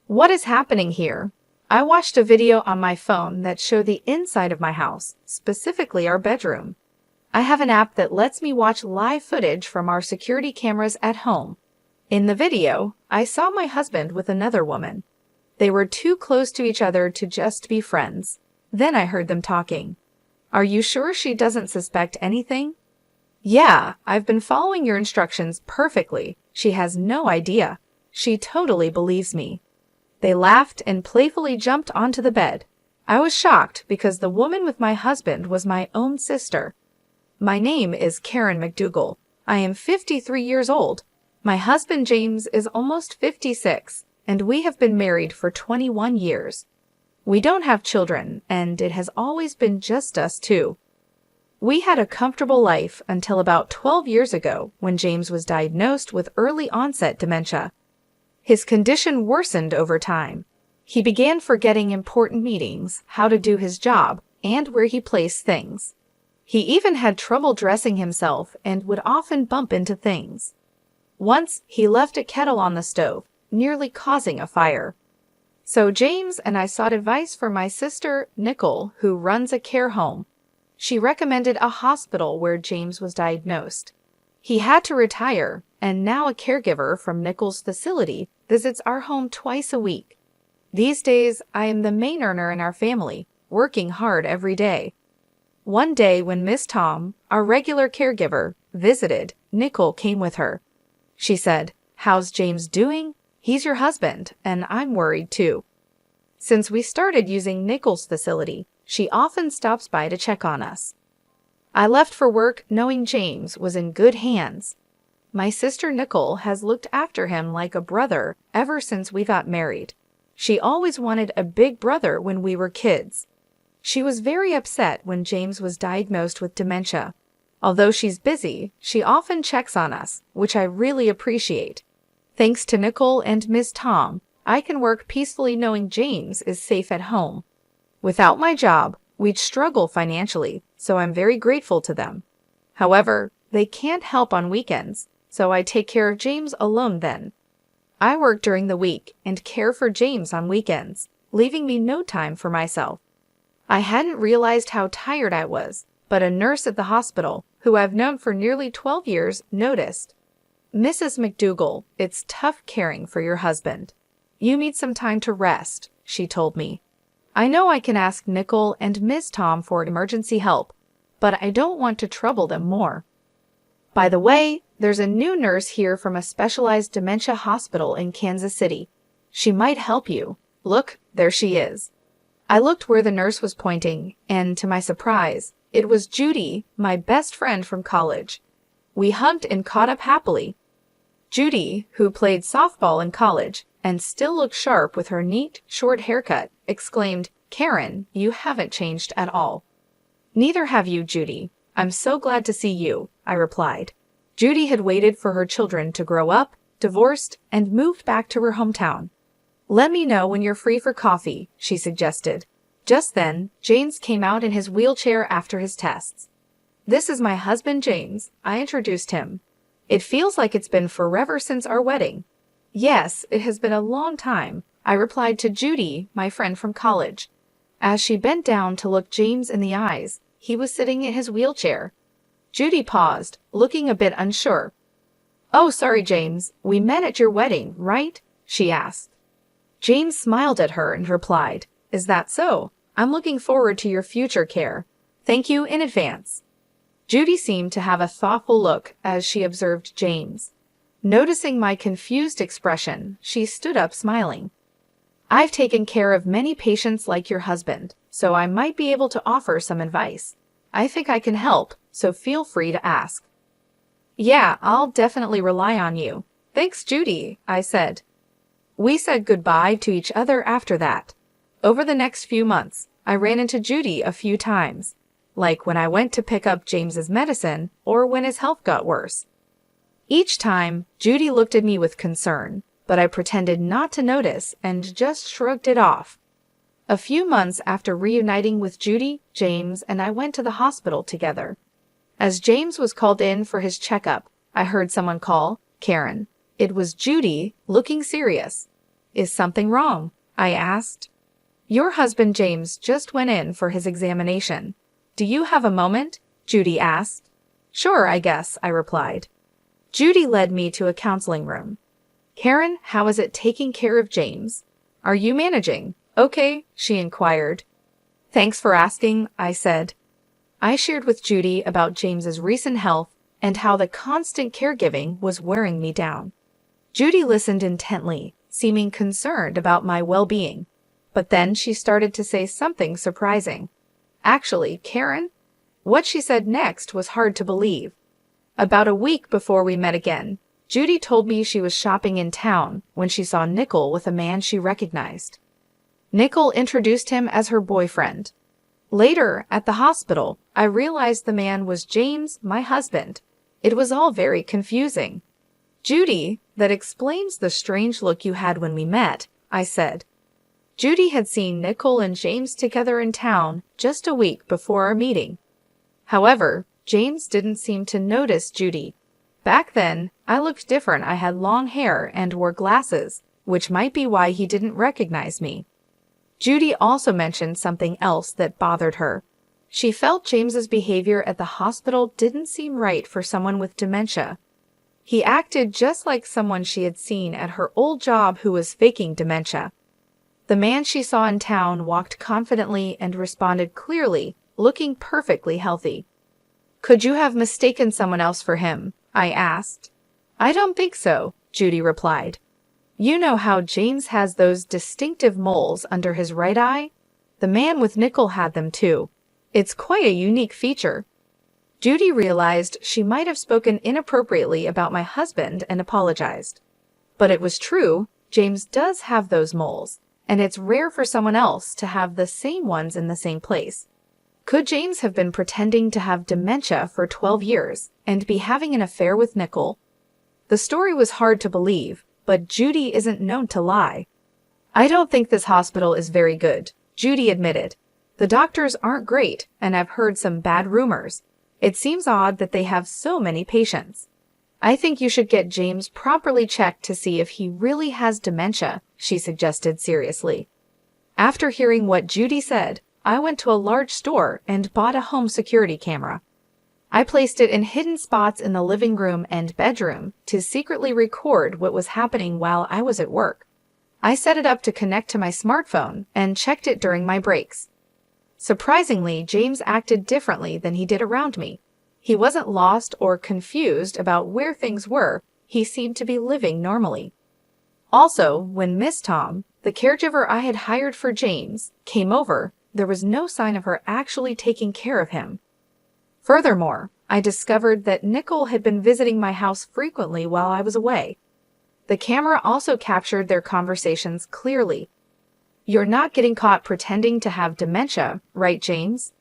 What is happening here? I watched a video on my phone that showed the inside of my house, specifically our bedroom. I have an app that lets me watch live footage from our security cameras at home. In the video, I saw my husband with another woman. They were too close to each other to just be friends. Then I heard them talking. Are you sure she doesn't suspect anything? Yeah, I've been following your instructions perfectly. She has no idea. She totally believes me. They laughed and playfully jumped onto the bed. I was shocked because the woman with my husband was my own sister. My name is Karen McDougal. I am 53 years old. My husband James is almost 56, and we have been married for 21 years. We don't have children, and it has always been just us two. We had a comfortable life until about 12 years ago when James was diagnosed with early onset dementia. His condition worsened over time. He began forgetting important meetings, how to do his job, and where he placed things. He even had trouble dressing himself and would often bump into things. Once, he left a kettle on the stove, nearly causing a fire. So James and I sought advice from my sister, Nicole, who runs a care home. She recommended a hospital where James was diagnosed. He had to retire, and now a caregiver from Nicole's facility visits our home twice a week. These days, I am the main earner in our family, working hard every day. One day when Miss Tom, our regular caregiver, visited, Nicole came with her. She said, "How's James doing? He's your husband, and I'm worried too." Since we started using Nicole's facility, she often stops by to check on us. I left for work knowing James was in good hands. My sister Nicole has looked after him like a brother ever since we got married. She always wanted a big brother when we were kids. She was very upset when James was diagnosed with dementia. Although she's busy, she often checks on us, which I really appreciate. Thanks to Nicole and Ms. Tom, I can work peacefully knowing James is safe at home. Without my job, we'd struggle financially, so I'm very grateful to them. However, they can't help on weekends, so I take care of James alone then. I work during the week and care for James on weekends, leaving me no time for myself. I hadn't realized how tired I was, but a nurse at the hospital, who I've known for nearly 12 years, noticed. "Mrs. McDougal, it's tough caring for your husband. You need some time to rest," she told me. I know I can ask Nicole and Ms. Tom for emergency help, but I don't want to trouble them more. By the way, there's a new nurse here from a specialized dementia hospital in Kansas City. She might help you. Look, there she is. I looked where the nurse was pointing, and to my surprise, it was Judy, my best friend from college. We hugged and caught up happily. Judy, who played softball in college and still looked sharp with her neat, short haircut, exclaimed, "Karen, you haven't changed at all." "Neither have you, Judy. I'm so glad to see you," I replied. Judy had waited for her children to grow up, divorced, and moved back to her hometown. "Let me know when you're free for coffee," she suggested. Just then, James came out in his wheelchair after his tests. "This is my husband, James," I introduced him. "It feels like it's been forever since our wedding." "Yes, it has been a long time," I replied to Judy, my friend from college. As she bent down to look James in the eyes, he was sitting in his wheelchair. Judy paused, looking a bit unsure. "Oh, sorry, James. We met at your wedding, right?" she asked. James smiled at her and replied, "Is that so? I'm looking forward to your future care. Thank you in advance." Judy seemed to have a thoughtful look as she observed James. Noticing my confused expression, she stood up smiling. "I've taken care of many patients like your husband, so I might be able to offer some advice. I think I can help, so feel free to ask." "Yeah, I'll definitely rely on you. Thanks, Judy," I said. We said goodbye to each other after that. Over the next few months, I ran into Judy a few times, like when I went to pick up James's medicine or when his health got worse. Each time, Judy looked at me with concern, but I pretended not to notice and just shrugged it off. A few months after reuniting with Judy, James and I went to the hospital together. As James was called in for his checkup, I heard someone call, "Karen." It was Judy, looking serious. Is something wrong? I asked. Your husband James just went in for his examination. Do you have a moment? Judy asked. Sure, I guess, I replied. Judy led me to a counseling room. Karen, how is it taking care of James? Are you managing? Okay, she inquired. Thanks for asking, I said. I shared with Judy about James's recent health and how the constant caregiving was wearing me down. Judy listened intently, seeming concerned about my well-being. But then she started to say something surprising. Actually, Karen? What she said next was hard to believe. About a week before we met again, Judy told me she was shopping in town when she saw Nickel with a man she recognized. Nickel introduced him as her boyfriend. Later, at the hospital, I realized the man was James, my husband. It was all very confusing. Judy, that explains the strange look you had when we met, I said. Judy had seen Nickel and James together in town just a week before our meeting. However, James didn't seem to notice Judy. Back then, I looked different. I had long hair and wore glasses, which might be why he didn't recognize me. Judy also mentioned something else that bothered her. She felt James's behavior at the hospital didn't seem right for someone with dementia. He acted just like someone she had seen at her old job who was faking dementia. The man she saw in town walked confidently and responded clearly, looking perfectly healthy. Could you have mistaken someone else for him? I asked. I don't think so, Judy replied. You know how James has those distinctive moles under his right eye? The man with Nickel had them too. It's quite a unique feature. Judy realized she might have spoken inappropriately about my husband and apologized. But it was true, James does have those moles, and it's rare for someone else to have the same ones in the same place. Could James have been pretending to have dementia for 12 years and be having an affair with Nickel? The story was hard to believe, but Judy isn't known to lie. I don't think this hospital is very good, Judy admitted. The doctors aren't great, and I've heard some bad rumors. It seems odd that they have so many patients. I think you should get James properly checked to see if he really has dementia, she suggested seriously. After hearing what Judy said, I went to a large store and bought a home security camera. I placed it in hidden spots in the living room and bedroom to secretly record what was happening while I was at work. I set it up to connect to my smartphone and checked it during my breaks. Surprisingly, James acted differently than he did around me. He wasn't lost or confused about where things were. He seemed to be living normally. Also, when Miss Tom, the caregiver I had hired for James, came over, there was no sign of her actually taking care of him. Furthermore, I discovered that Nickel had been visiting my house frequently while I was away. The camera also captured their conversations clearly. You're not getting caught pretending to have dementia, right, James?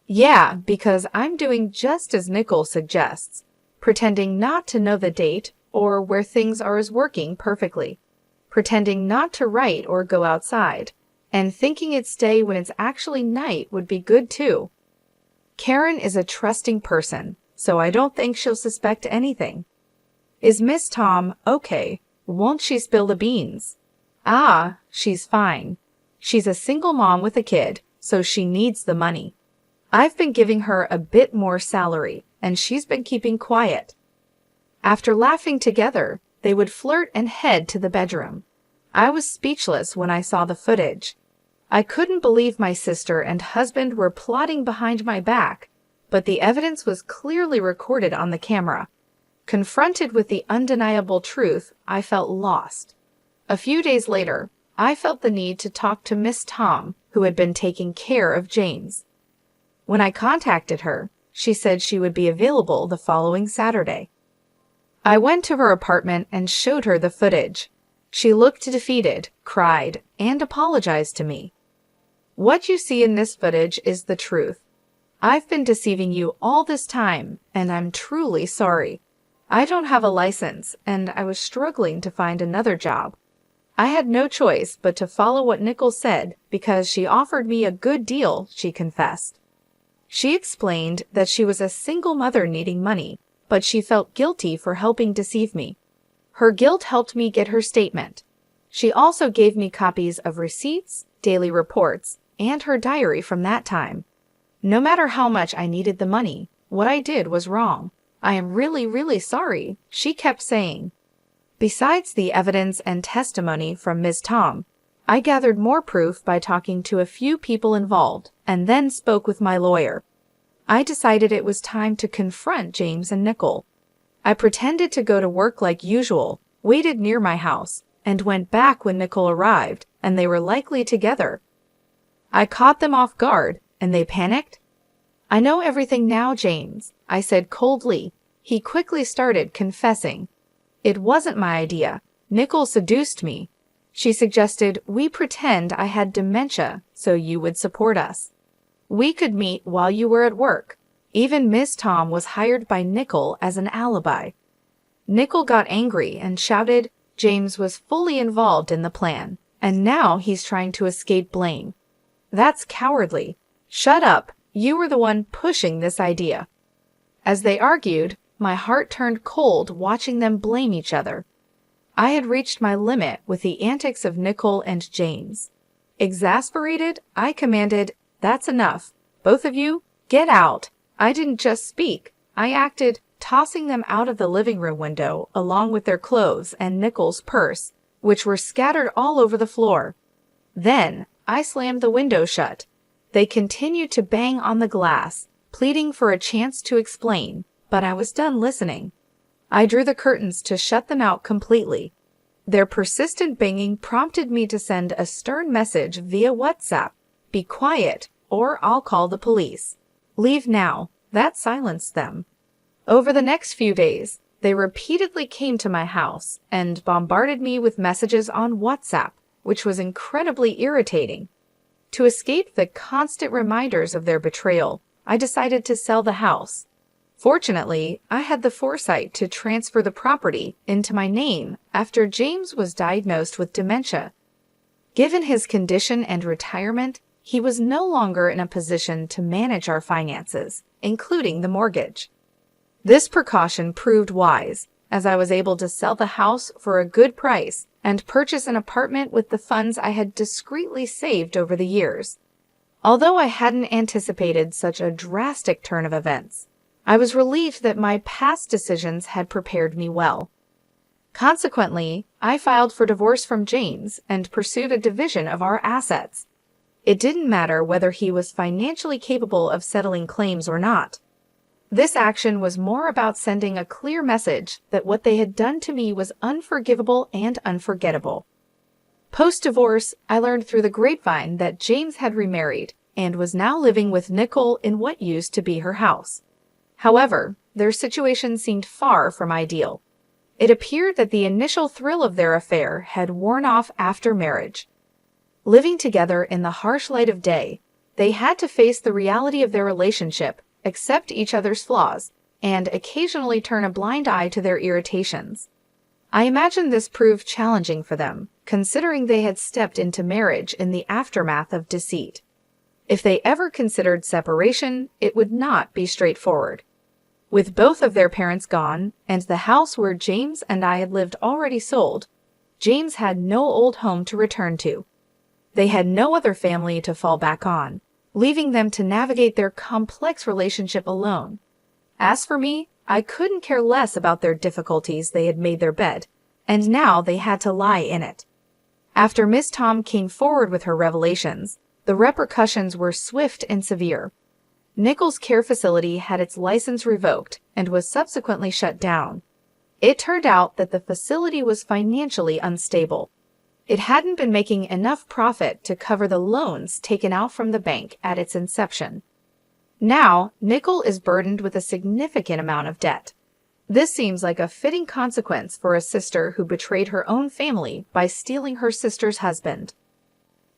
Yeah, because I'm doing just as Nickel suggests, pretending not to know the date or where things are working perfectly, pretending not to write or go outside, and thinking it's day when it's actually night would be good too. Karen is a trusting person, so I don't think she'll suspect anything. Is Miss Tom okay? Won't she spill the beans? Ah, she's fine. She's a single mom with a kid, so she needs the money. I've been giving her a bit more salary, and she's been keeping quiet. After laughing together, they would flirt and head to the bedroom. I was speechless when I saw the footage. I couldn't believe my sister and husband were plotting behind my back, but the evidence was clearly recorded on the camera. Confronted with the undeniable truth, I felt lost. A few days later, I felt the need to talk to Miss Tom, who had been taking care of James. When I contacted her, she said she would be available the following Saturday. I went to her apartment and showed her the footage. She looked defeated, cried, and apologized to me. What you see in this footage is the truth. I've been deceiving you all this time, and I'm truly sorry. I don't have a license, and I was struggling to find another job. I had no choice but to follow what Nickel said because she offered me a good deal, she confessed. She explained that she was a single mother needing money, but she felt guilty for helping deceive me. Her guilt helped me get her statement. She also gave me copies of receipts, daily reports, and her diary from that time. No matter how much I needed the money, what I did was wrong. I am really, really sorry, she kept saying. Besides the evidence and testimony from Ms. Tom, I gathered more proof by talking to a few people involved and then spoke with my lawyer. I decided it was time to confront James and Nicole. I pretended to go to work like usual, waited near my house, and went back when Nicole arrived, and they were likely together. I caught them off guard, and they panicked. I know everything now, James, I said coldly. He quickly started confessing. It wasn't my idea. Nicole seduced me. She suggested we pretend I had dementia so you would support us. We could meet while you were at work. Even Miss Tom was hired by Nicole as an alibi. Nicole got angry and shouted James was fully involved in the plan, and now he's trying to escape blame. That's cowardly. Shut up. You were the one pushing this idea. As they argued, my heart turned cold watching them blame each other. I had reached my limit with the antics of Nicole and James. Exasperated, I commanded, "That's enough. Both of you, get out." I didn't just speak. I acted, tossing them out of the living room window along with their clothes and Nicole's purse, which were scattered all over the floor. Then, I slammed the window shut. They continued to bang on the glass, pleading for a chance to explain, but I was done listening. I drew the curtains to shut them out completely. Their persistent banging prompted me to send a stern message via WhatsApp. Be quiet, or I'll call the police. Leave now. That silenced them. Over the next few days, they repeatedly came to my house and bombarded me with messages on WhatsApp, which was incredibly irritating. To escape the constant reminders of their betrayal, I decided to sell the house. Fortunately, I had the foresight to transfer the property into my name after James was diagnosed with dementia. Given his condition and retirement, he was no longer in a position to manage our finances, including the mortgage. This precaution proved wise, as I was able to sell the house for a good price and purchase an apartment with the funds I had discreetly saved over the years. Although I hadn't anticipated such a drastic turn of events, I was relieved that my past decisions had prepared me well. Consequently, I filed for divorce from James and pursued a division of our assets. It didn't matter whether he was financially capable of settling claims or not. This action was more about sending a clear message that what they had done to me was unforgivable and unforgettable. Post-divorce, I learned through the grapevine that James had remarried and was now living with Nicole in what used to be her house. However, their situation seemed far from ideal. It appeared that the initial thrill of their affair had worn off after marriage. Living together in the harsh light of day, they had to face the reality of their relationship, accept each other's flaws, and occasionally turn a blind eye to their irritations. I imagine this proved challenging for them, considering they had stepped into marriage in the aftermath of deceit. If they ever considered separation, it would not be straightforward. With both of their parents gone, and the house where James and I had lived already sold, James had no old home to return to. They had no other family to fall back on, leaving them to navigate their complex relationship alone. As for me, I couldn't care less about their difficulties. They had made their bed, and now they had to lie in it. After Miss Tom came forward with her revelations, the repercussions were swift and severe. Nicole's care facility had its license revoked and was subsequently shut down. It turned out that the facility was financially unstable. It hadn't been making enough profit to cover the loans taken out from the bank at its inception. Now, Nicole is burdened with a significant amount of debt. This seems like a fitting consequence for a sister who betrayed her own family by stealing her sister's husband.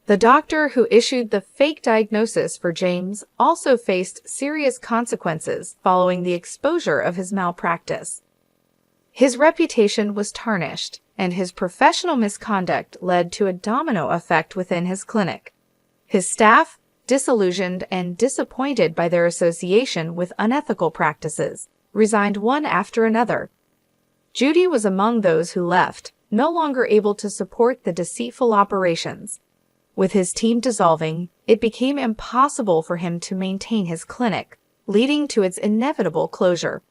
The doctor who issued the fake diagnosis for James also faced serious consequences following the exposure of his malpractice. His reputation was tarnished, and his professional misconduct led to a domino effect within his clinic. His staff, disillusioned and disappointed by their association with unethical practices, resigned one after another. Judy was among those who left, no longer able to support the deceitful operations. With his team dissolving, it became impossible for him to maintain his clinic, leading to its inevitable closure.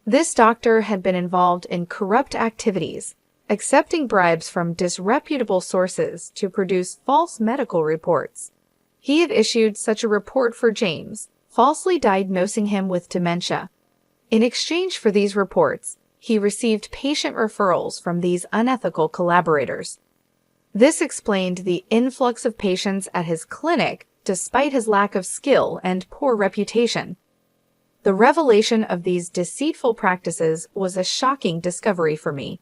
This doctor had been involved in corrupt activities, accepting bribes from disreputable sources to produce false medical reports. He had issued such a report for James, falsely diagnosing him with dementia. In exchange for these reports, he received patient referrals from these unethical collaborators. This explained the influx of patients at his clinic despite his lack of skill and poor reputation. The revelation of these deceitful practices was a shocking discovery for me.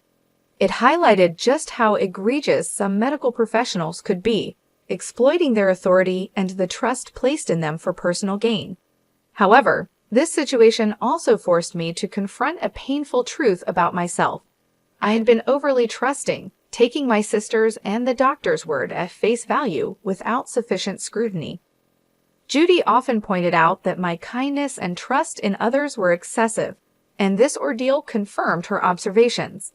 It highlighted just how egregious some medical professionals could be, exploiting their authority and the trust placed in them for personal gain. However, this situation also forced me to confront a painful truth about myself. I had been overly trusting, taking my sister's and the doctor's word at face value without sufficient scrutiny. Judy often pointed out that my kindness and trust in others were excessive, and this ordeal confirmed her observations.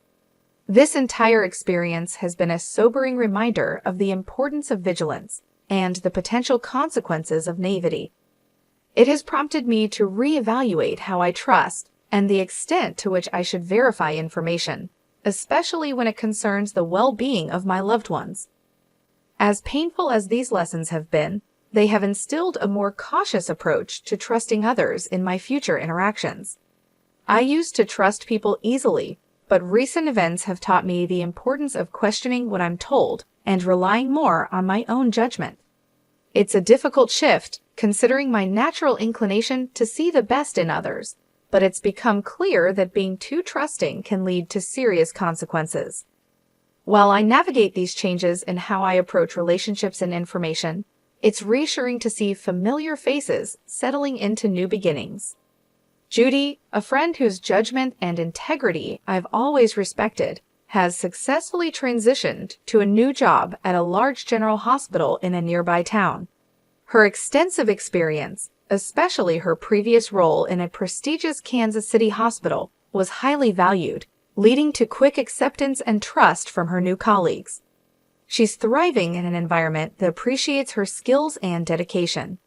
This entire experience has been a sobering reminder of the importance of vigilance and the potential consequences of naivety. It has prompted me to reevaluate how I trust and the extent to which I should verify information, especially when it concerns the well-being of my loved ones. As painful as these lessons have been, they have instilled a more cautious approach to trusting others in my future interactions. I used to trust people easily, but recent events have taught me the importance of questioning what I'm told and relying more on my own judgment. It's a difficult shift, considering my natural inclination to see the best in others, but it's become clear that being too trusting can lead to serious consequences. While I navigate these changes in how I approach relationships and information, it's reassuring to see familiar faces settling into new beginnings. Judy, a friend whose judgment and integrity I've always respected, has successfully transitioned to a new job at a large general hospital in a nearby town. Her extensive experience, especially her previous role in a prestigious Kansas City hospital, was highly valued, leading to quick acceptance and trust from her new colleagues. She's thriving in an environment that appreciates her skills and dedication,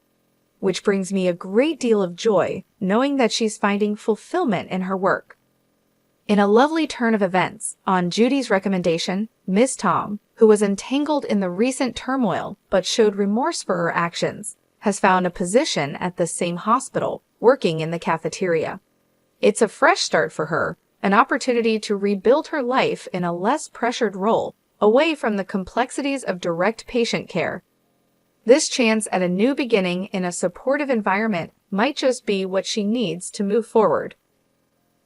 which brings me a great deal of joy knowing that she's finding fulfillment in her work. In a lovely turn of events, on Judy's recommendation, Ms. Tom, who was entangled in the recent turmoil but showed remorse for her actions, has found a position at the same hospital, working in the cafeteria. It's a fresh start for her, an opportunity to rebuild her life in a less pressured role, away from the complexities of direct patient care. This chance at a new beginning in a supportive environment might just be what she needs to move forward.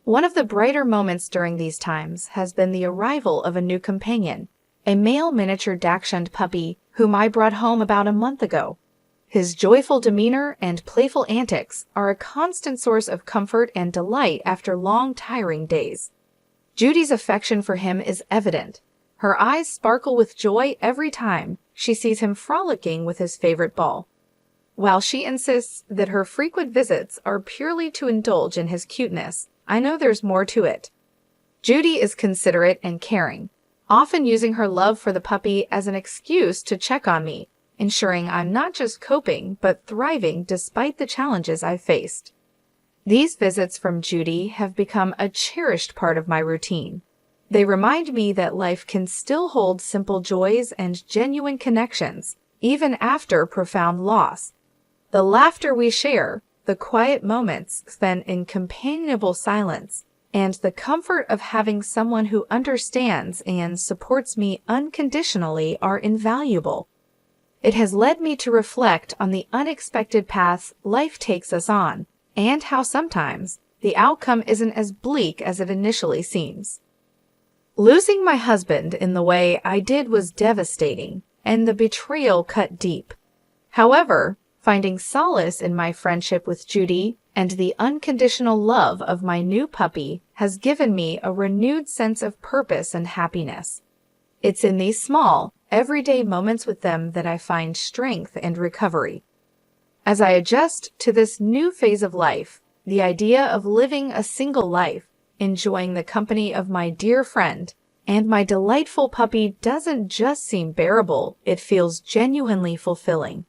One of the brighter moments during these times has been the arrival of a new companion, a male miniature Dachshund puppy whom I brought home about a month ago. His joyful demeanor and playful antics are a constant source of comfort and delight after long, tiring days. Judy's affection for him is evident. Her eyes sparkle with joy every time she sees him frolicking with his favorite ball. While she insists that her frequent visits are purely to indulge in his cuteness, I know there's more to it. Judy is considerate and caring, often using her love for the puppy as an excuse to check on me, ensuring I'm not just coping but thriving despite the challenges I've faced. These visits from Judy have become a cherished part of my routine. They remind me that life can still hold simple joys and genuine connections, even after profound loss. The laughter we share, the quiet moments spent in companionable silence, and the comfort of having someone who understands and supports me unconditionally are invaluable. It has led me to reflect on the unexpected paths life takes us on, and how sometimes the outcome isn't as bleak as it initially seems. Losing my husband in the way I did was devastating, and the betrayal cut deep. However, finding solace in my friendship with Judy and the unconditional love of my new puppy has given me a renewed sense of purpose and happiness. It's in these small, everyday moments with them that I find strength and recovery. As I adjust to this new phase of life, the idea of living a single life, enjoying the company of my dear friend, And my delightful puppy doesn't just seem bearable, it feels genuinely fulfilling.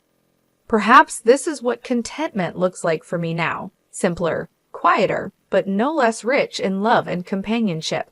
Perhaps this is what contentment looks like for me now. Simpler, quieter, but no less rich in love and companionship.